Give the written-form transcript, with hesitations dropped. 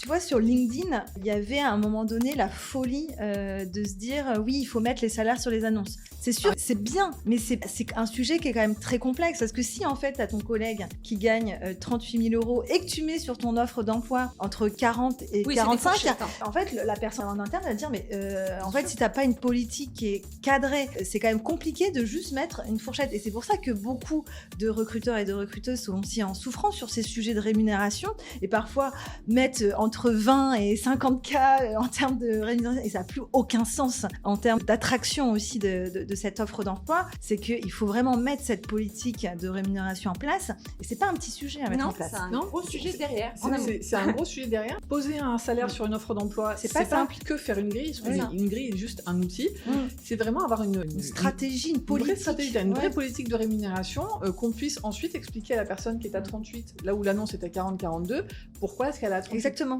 Tu vois, sur LinkedIn, il y avait à un moment donné la folie de se dire oui, il faut mettre les salaires sur les annonces. C'est sûr, c'est bien, mais c'est un sujet qui est quand même très complexe. Parce que si en fait, tu as ton collègue qui gagne 38 000 euros et que tu mets sur ton offre d'emploi entre 40 et 45, en fait, la personne en interne va dire mais en fait, si tu n'as pas une politique qui est cadrée, c'est quand même compliqué de juste mettre une fourchette. Et c'est pour ça que beaucoup de recruteurs et de recruteuses sont aussi en souffrance sur ces sujets de rémunération et parfois mettent entre 20 et 50 K en termes de rémunération. Et ça n'a plus aucun sens en termes d'attraction aussi de cette offre d'emploi. C'est qu'il faut vraiment mettre cette politique de rémunération en place. Et c'est pas un petit sujet à mettre en place. C'est un gros sujet derrière. C'est un gros sujet derrière. Poser un salaire sur une offre d'emploi, c'est pas simple que faire une grille. Une grille est juste un outil. C'est vraiment avoir une stratégie, une politique. Vraie stratégie, une vraie politique de rémunération qu'on puisse ensuite expliquer à la personne qui est à 38, là où l'annonce est à 40-42, pourquoi est-ce qu'elle est à 38. Exactement.